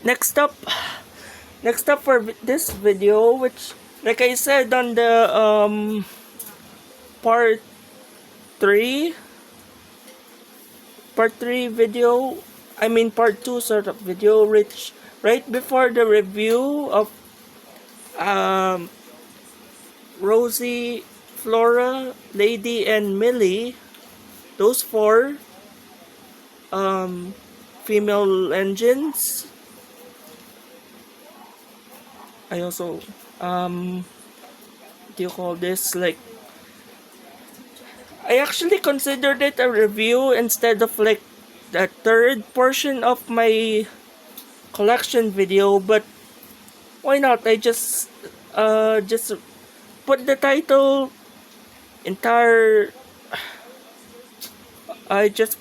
next up for this video, which like I said on the part 3 video, I mean part 2 sort of video, which right before the review of um Rosie, Flora, Lady, and Millie, those four female engines. I also what do you call this, like, I actually considered it a review instead of like the third portion of my collection video, but why not? I just put the title entire. I just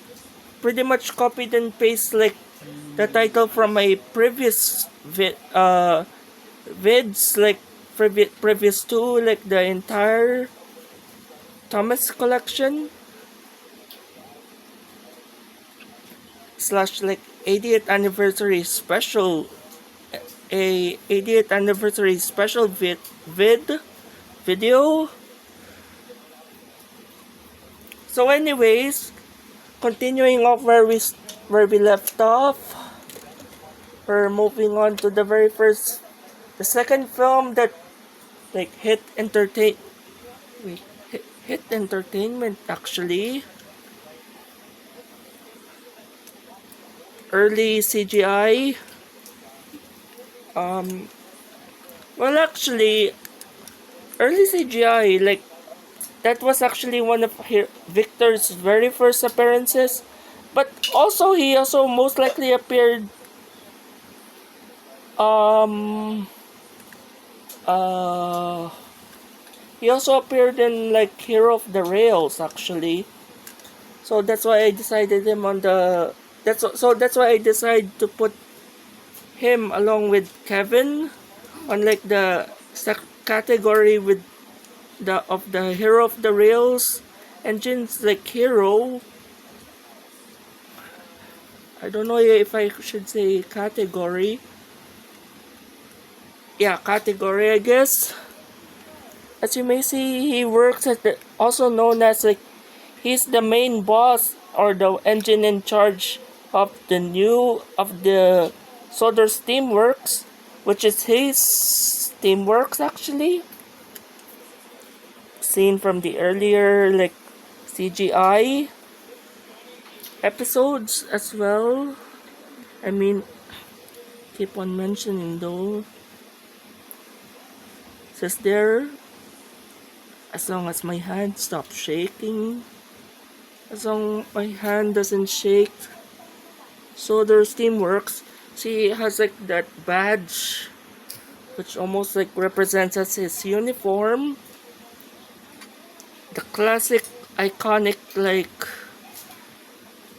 pretty much copied and paste like the title from my previous vids, like previous two, like the entire Thomas collection slash like 80th anniversary special, a 80th anniversary special video. So anyways, continuing off where we left off, we're moving on to the second film that like hit entertainment actually. Early CGI. Well, actually, early CGI, like, that was actually one of Victor's very first appearances. But also, he also most likely appeared um uh he also appeared in like Hero of the Rails actually. So that's why I decided him on the that's why I decided to put him along with Kevin on like the category with the Hero of the Rails engines, like Hero. I don't know if I should say category. Yeah, category, I guess. As you may see, he works at also known as like, he's the main boss or the engine in charge of the Soder Steamworks, which is his Steamworks actually. Seen from the earlier like CGI episodes as well. I mean, keep on mentioning though. Says there, as long as my hand stops shaking, as long my hand doesn't shake, so their Steamworks. See, it has like that badge, which almost like represents as his uniform. The classic, iconic, like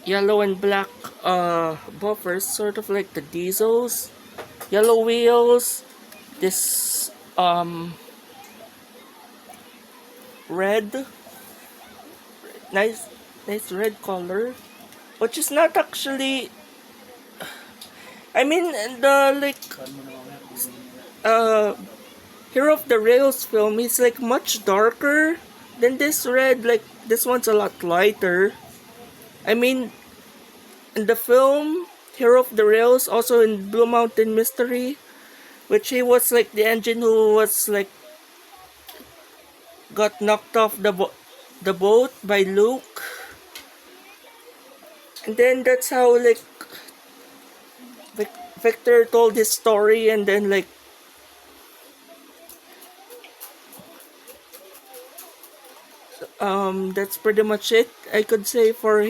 yellow and black buffers, sort of like the diesels. Yellow wheels. This red, nice red color, which is not actually. I mean, the like Hero of the Rails film is like much darker than this red. Like, this one's a lot lighter. I mean, in the film Hero of the Rails, also in Blue Mountain Mystery, which he was like the engine who was like got knocked off the boat by Luke, and then that's how like Victor told his story, and then like that's pretty much it I could say for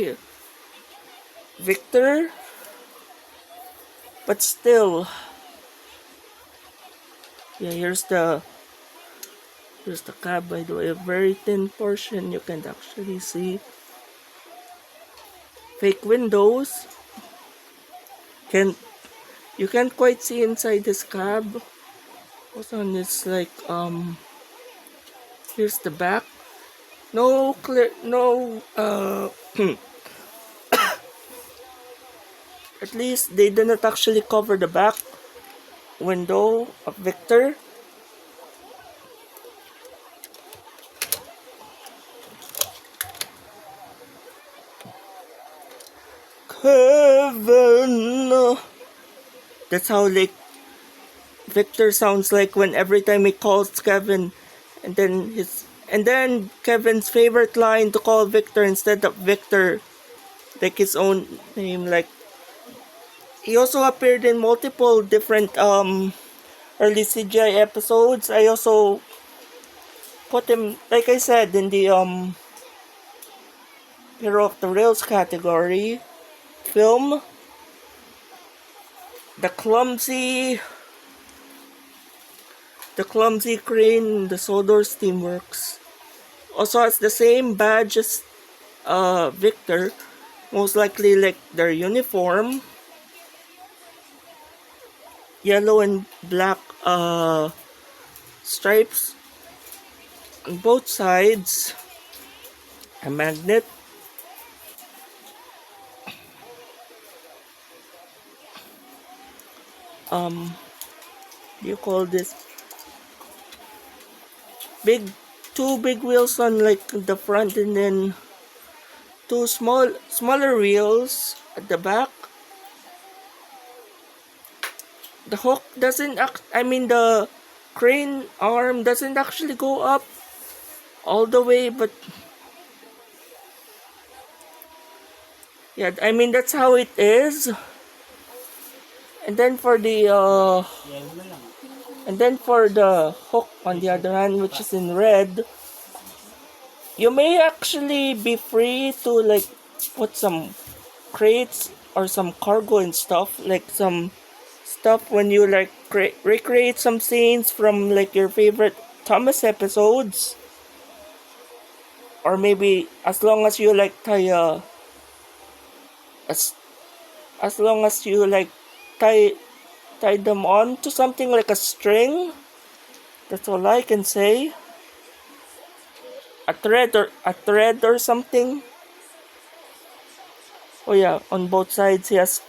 Victor. But still, yeah, here's the cab, by the way, a very thin portion. You can actually see fake windows. You can't quite see inside this cab. Also, on this like here's the back. No clear, no At least they did not actually cover the back window of Victor. Kevin. That's how like Victor sounds like when every time he calls Kevin, and then Kevin's favorite line to call Victor instead of Victor, like his own name. Like he also appeared in multiple different early CGI episodes. I also put him, like I said, in the Hero of the Rails category. Film, the Clumsy crane, the Sodor Steamworks. Also has the same badge as Victor, most likely like their uniform, yellow and black stripes on both sides, a magnet. You call this two big wheels on like the front, and then two smaller wheels at the back. The hook doesn't the crane arm doesn't actually go up all the way, but yeah, I mean that's how it is. And then for the hook on the other hand, which is in red, you may actually be free to like put some crates or some cargo and stuff, like some stuff when you like recreate some scenes from like your favorite Thomas episodes, or maybe as long as you like tie as long as you like tie them on to something like a string. That's all I can say. A thread or something. Oh yeah, on both sides he has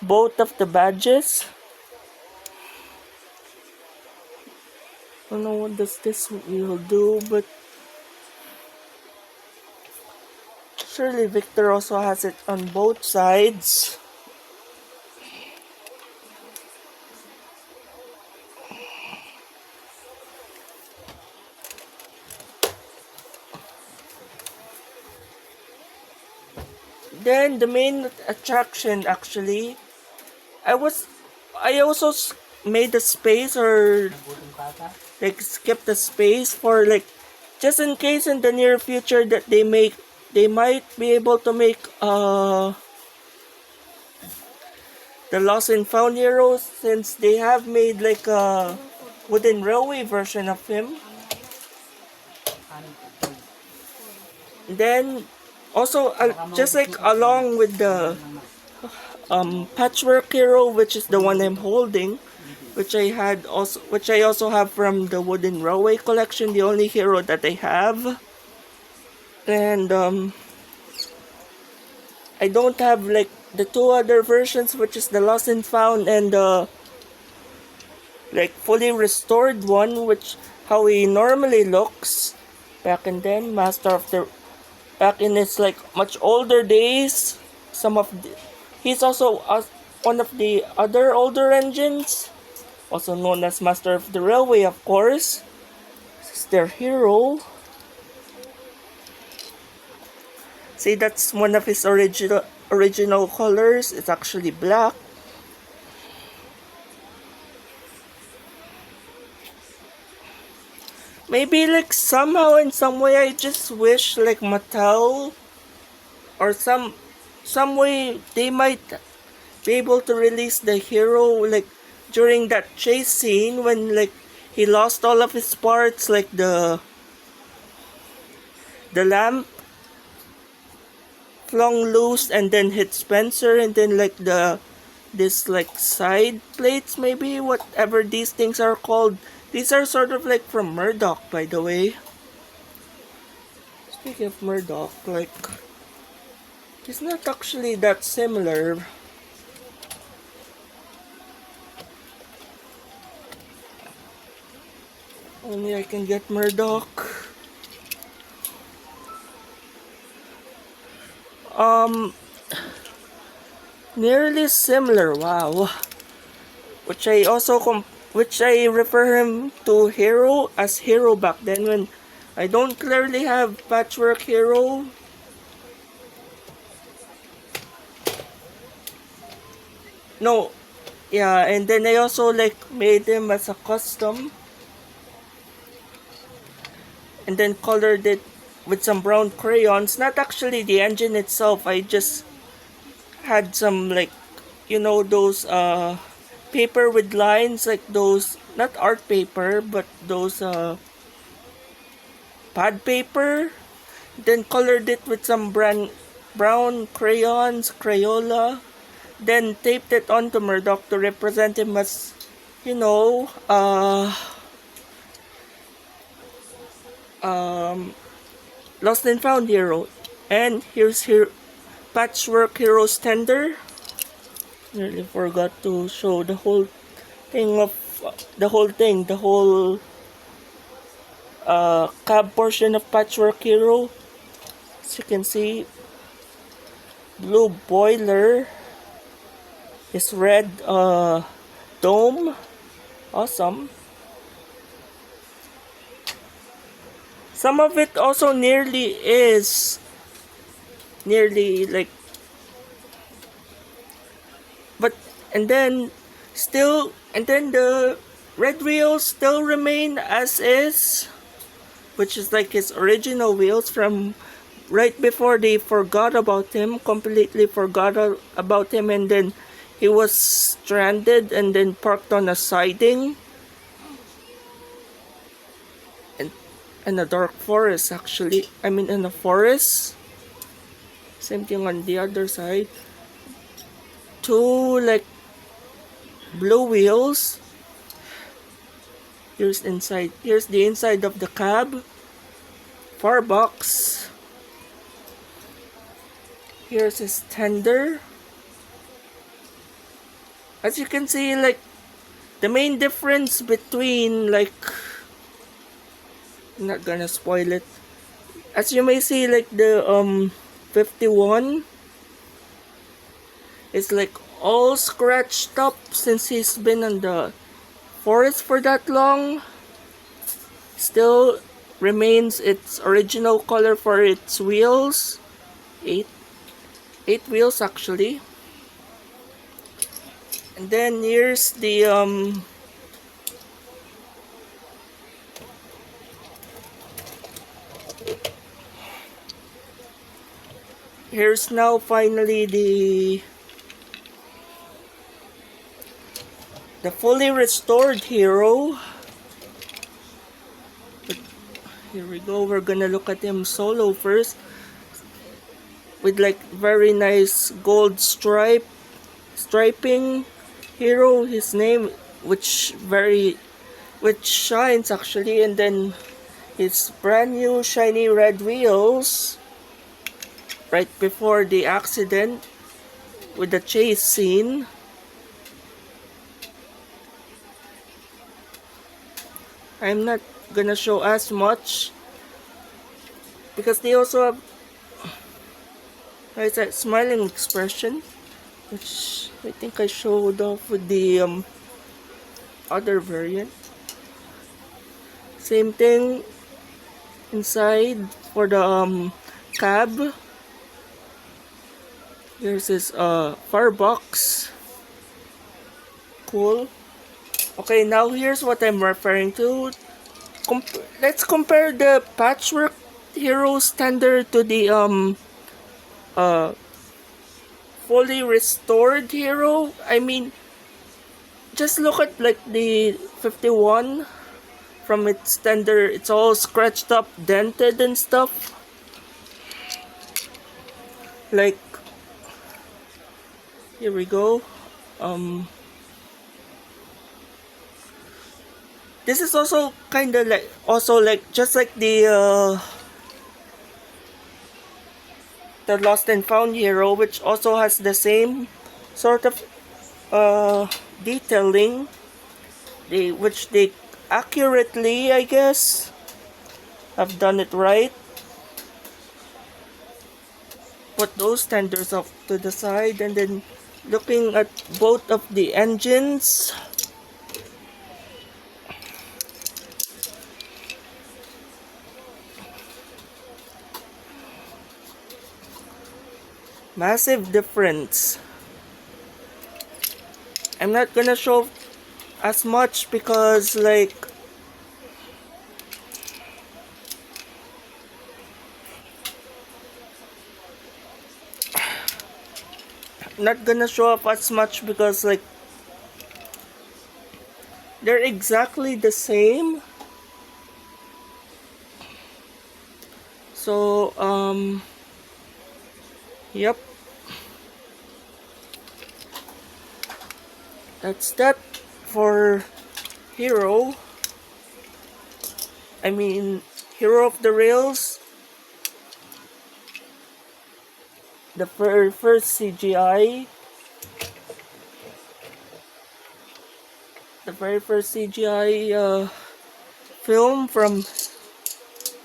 both of the badges. I don't know what does this wheel do, but surely Victor also has it on both sides. Then the main attraction actually, I also made a space, or like skipped a space for like just in case in the near future that they might be able to make the Lost and Found Heroes, since they have made like a wooden railway version of him. Then also just like along with the Patchwork Hero, which is the one I'm holding, which I also have from the Wooden Railway collection, the only hero that I have. And I don't have like the two other versions, which is the Lost and Found and the like fully restored one, which how he normally looks back in then, back in his like much older days. He's also one of the other older engines, also known as Master of the Railway, of course. This is their hero. See, that's one of his original colors. It's actually black. Maybe like somehow in some way I just wish like Mattel or some way they might be able to release the hero like during that chase scene when like he lost all of his parts, like the lamp flung loose and then hit Spencer, and then like this like side plates, maybe whatever these things are called. These are sort of like from Murdoch, by the way. Speaking of Murdoch, like he's not actually that similar. Only I can get Murdoch. Um, Nearly similar. Wow. Which I also which I refer him to Hiro as Hiro back then when I don't clearly have Patchwork Hero. No, yeah, and then I also like made him as a custom and then colored it with some brown crayons. Not actually the engine itself. I just had some like those paper with lines, like those, not art paper but those pad paper, then colored it with some brown crayons, Crayola, then taped it onto Murdoch to represent him as, you know, lost and found hero. And here's here Patchwork Hero's tender. Nearly forgot to show the whole thing of the whole cab portion of Patchwork Hero. As you can see, blue boiler, his red dome, awesome. Some of it also nearly like, but and then the red wheels still remain as is, which is like his original wheels from right before they completely forgot about him, and then he was stranded and then parked on a siding in a dark forest, actually. I mean, in a forest. Same thing on the other side. Two like blue wheels. Here's the inside of the cab. Firebox. Here's his tender. As you can see, like, the main difference between, like, I'm not gonna spoil it. As you may see, like, the 51 is like all scratched up since he's been in the forest for that long. Still remains its original color for its wheels. Eight wheels actually. And then here's the here's now finally the fully restored Hiro. But here we go. We're gonna look at him solo first, with like very nice gold striping Hiro, his name, which shines actually, and then his brand new shiny red wheels right before the accident with the chase scene. I'm not gonna show as much because they also have that smiling expression, which I think I showed off with the other variant. Same thing inside for the cab. Here's his firebox. Cool. Okay, now here's what I'm referring to. Let's compare the Patchwork Hero standard to the fully restored Hero. I mean, just look at like the 51 from its tender. It's all scratched up, dented and stuff. Like, here we go. This is also kind of like, just like the Lost and Found Hero, which also has the same sort of detailing, which they accurately, I guess. I've done it right. Put those tenders off to the side, and then looking at both of the engines. Massive difference. I'm not gonna show as much because like not gonna show up as much because like they're exactly the same. So yep, that's that for Hiro. I mean, Hero of the Rails. The first CGI. The very first CGI film from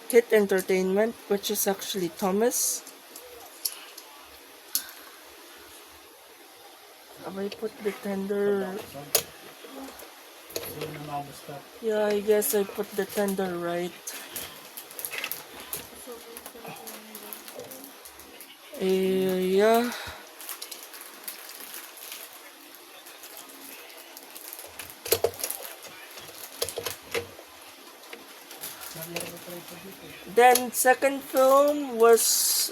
Hit Entertainment, which is actually Thomas. Have I put the tender? Yeah, I guess I put the tender right. Yeah. Then second film was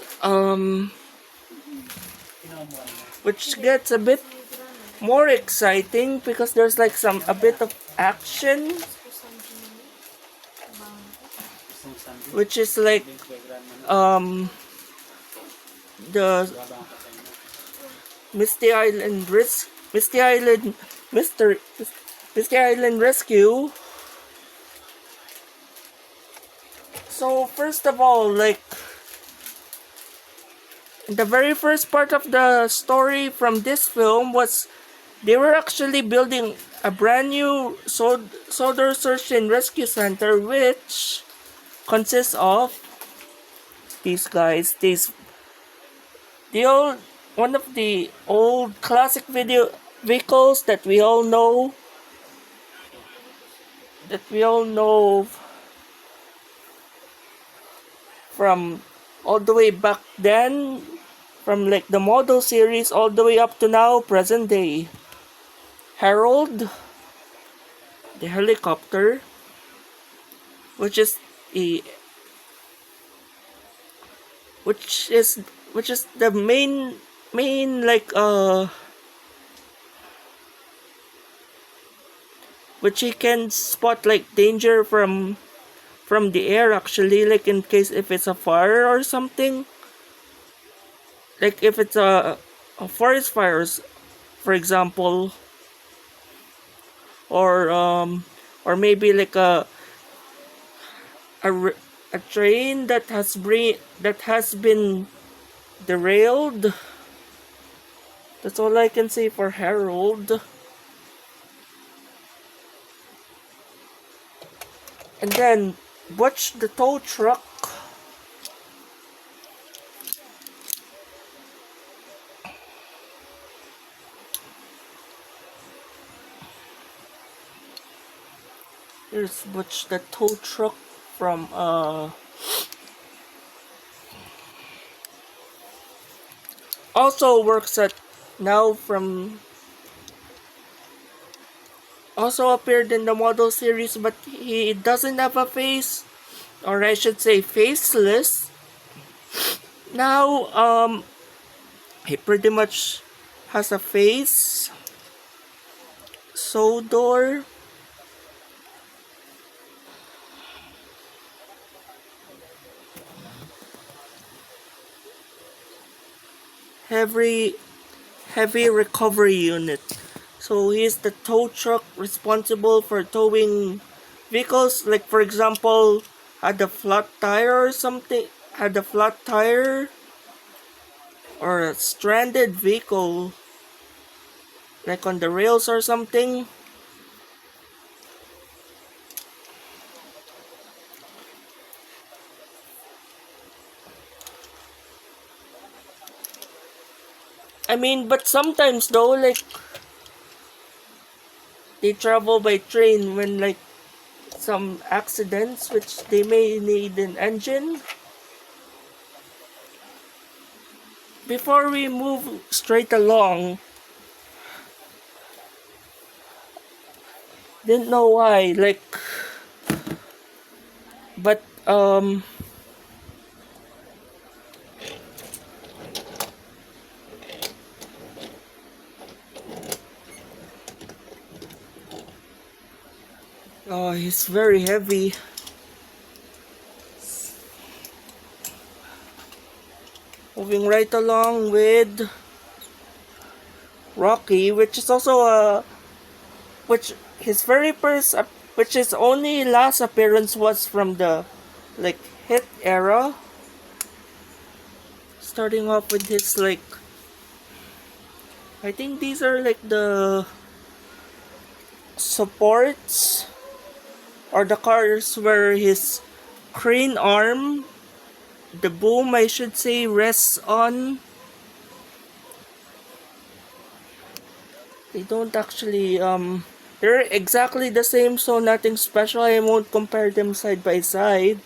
which gets a bit more exciting because there's like a bit of action, which is like the Misty Island Misty Island Rescue. So first of all, like the very first part of the story from this film was they were actually building a brand new soldier search and rescue center, which consists of these guys. The old one of the old classic video vehicles that we all know. From all the way back then, from like the model series all the way up to now, present day. Harold, the helicopter, which is a which is the main like which he can spot like danger from the air, actually, like in case if it's a fire or something, like if it's a forest fires, for example, or maybe like a train that has been derailed. That's all I can say for Harold. And then watch the tow truck. Here's Butch the tow truck from also works at now from also appeared in the model series, but he doesn't have a face, or I should say faceless. Now he pretty much has a face. Sodor. Heavy recovery unit. So he is the tow truck responsible for towing vehicles, like for example, had a flat tire or something, or a stranded vehicle, like on the rails or something. I mean, but sometimes though, like, they travel by train when, like, some accidents which they may need an engine. Before we move straight along, didn't know why, like, but oh, he's very heavy. Moving right along with Rocky, which is also which his very first, which his only last appearance was from the, like, hit era. Starting off with his, like, I think these are like the supports or the cars where his crane arm, the boom I should say, rests on. They don't actually they're exactly the same, so nothing special. I won't compare them side by side.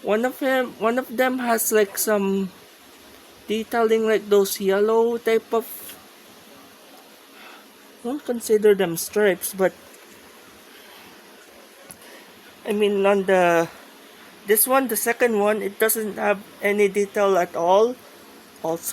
One of them has like some detailing, like those yellow type of, don't consider them stripes, but I mean on the this one, the second one, it doesn't have any detail at all. Also